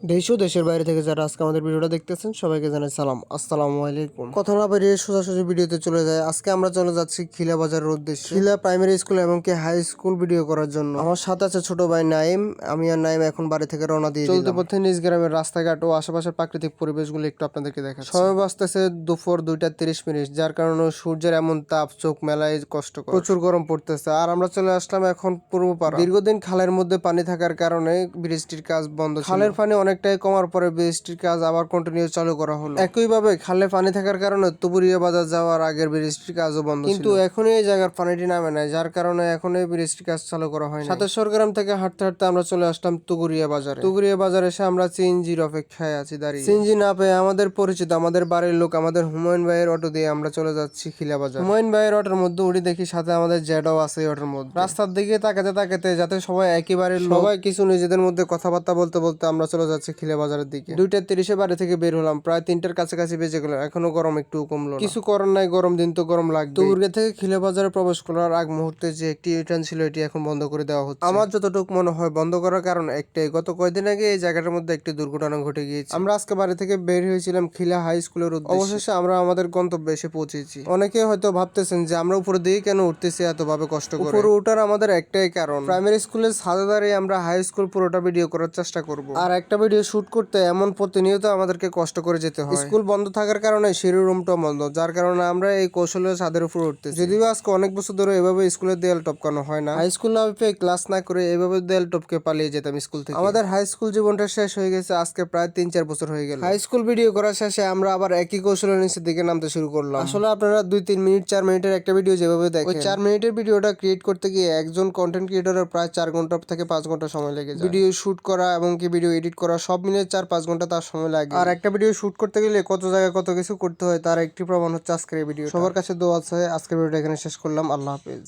দেশ ও দেশের বাইরে থেকে যারা আজকে আমাদের ভিডিওটা দেখতেছেন সবাইকে জানাই সালাম, আসসালামু আলাইকুম। কথা না বেরিয়ে সোজাসুজি ভিডিওতে চলে যায়। আজকে আমরা চলে যাচ্ছি খিলা বাজারের উদ্দেশ্যে, খিলা প্রাইমারি স্কুল এবং কি হাই স্কুল ভিডিও করার জন্য। আমার সাথে আছে ছোট ভাই নাইম। আমি আর নাইম এখন বাড়ি থেকে রওনা দিয়ে চলতে পথে নিজ গ্রামের রাস্তাঘাট ও আশেপাশের প্রাকৃতিক পরিবেশগুলো একটু আপনাদেরকে দেখা। সময় বাঁচতেছে দুপুর 2:30, যার কারণে সূর্যের এমন তাপ চোখ মেলায় কষ্টকর, প্রচুর গরম পড়তেছে। আর আমরা চলে আসলাম এখন পূর্বপাড়া। দীর্ঘদিন খালের মধ্যে পানি থাকার কারণে বৃষ্টির কাজ বন্ধ ছিল। খালের পানি অনেকটাই কমার পরে বৃষ্টির কাজ আবার কন্টিনিউ চালু করা হলো। একইভাবে খালে পানি থাকার কারণে তুবুরিয়া বাজার যাওয়ার আগের বৃষ্টির কাজও বন্ধ ছিল, কিন্তু এখনই এই জায়গার পানিটি নামে নাই, যার কারণে এখন এই বৃষ্টির কাজ চালু করা হয় না। সাথে সরগ্রাম থেকে হাঁটতে হাঁটতে আমরা চলে আসলাম তুগুরিয়া বাজারে। তুগুরিয়া বাজারে এসে আমরা সিএনজির অপেক্ষায় আছি দাঁড়িয়ে। সিএনজি না পেয়ে আমাদের পরিচিত, আমাদের বাড়ির লোক, আমাদের হুমায়ুন ভাইয়ের অটো দিয়ে আমরা চলে যাচ্ছি খিলা বাজার। হুমায়ুন ভাইয়ের অটোর মধ্যে উঠি, দেখি সাথে আমাদের জ্যাডও আছে এই অটোর মধ্যে। রাস্তার দিকে তাকাতে তাকাতে, যাতে সবাই একেবারে সবাই কিছু নিজেদের মধ্যে কথাবার্তা বলতে বলতে আমরা চলে যাচ্ছি খিলা বাজারের দিকে। 2:30 বাড়ি থেকে বের হলাম, প্রায় 3টার কাছাকাছি বেজে গেল। এখনো গরম একটু কমলো না। কিছু করার নাই, গরম দিন তো গরম লাগবে। দুর্গে থেকে খিলা বাজারে প্রবেশ করার আগ মুহূর্তে যে একটি ইউটার্ন ছিল, এটি এখন বন্ধ করে দেওয়া হচ্ছে। আমার যতটুকু মনে হয় বন্ধ করার কারণ একটাই, গত কয়েকদিন আগে এই জায়গাটার মধ্যে একটি দুর্ঘটনা ঘটে গিয়েছে। আমরা আজকে বাড়ি থেকে বের হয়েছিলাম খিলা হাই স্কুলের উদ্দেশ্যে। অবশেষে আমরা আমাদের গন্তব্যে এসে পৌঁছেছি। অনেকে হয়তো ভাবতেছেন যে আমরা উপরের দিকে কেন উঠতেছি এত ভাবে কষ্ট করে। উপরে ওঠার আমাদের একটাই কারণ, প্রাইমারি স্কুলের ছাদে দাঁড়িয়ে আমরা হাই স্কুল পুরোটা ভিডিও করার চেষ্টা করব। আর একটা ভিডিও শুট করতে এমন প্রতিনিয়ত আমাদেরকে কষ্ট করে যেতে হয়। স্কুল বন্ধ থাকার কারণে সিঁড়ির রুমটা বন্ধ, যার কারণে আমরা এই কৌশলে ছাদের উপর উঠতেছি। যদিও আজকে অনেক বছর ধরে এভাবে স্কুলের দেয়াল টপকানো হয় না। হাই স্কুল না পেয়ে ক্লাস না করে এভাবে দেয়াল টপকে পালিয়ে যেতাম স্কুল থেকে। আমাদের হাই স্কুল জীবনটা শেষ হয়ে গেছে আজকে প্রায় 3-4 বছর হয়ে গেল। হাই স্কুল ভিডিও করার শেষে আমরা আবার একই কৌশলের নিচের দিকে নামতে শুরু করলাম। আসলে আপনারা 2-3 মিনিট 4 মিনিটের একটা ভিডিও যেভাবে দেখেন, ওই 4 মিনিটের ভিডিওটা ক্রিয়েট করতে গিয়ে একজন কন্টেন্ট ক্রিয়েটরের প্রায় 4 ঘন্টা থেকে 5 ঘন্টা সময় লেগে যায়। ভিডিও শুট করা এবং কি ভিডিও এডিট করা সব মিলে 4-5 ঘন্টা তার সময় লাগে। আর একটা ভিডিও শুট করতে গেলে কত জায়গায় কত কিছু করতে হয় তার একটি প্রমাণ হচ্ছে আজকের এই ভিডিও। সবার কাছে দোয়া আছে। আজকের ভিডিওটা এখানে শেষ করলাম। আল্লাহ হাফেজ।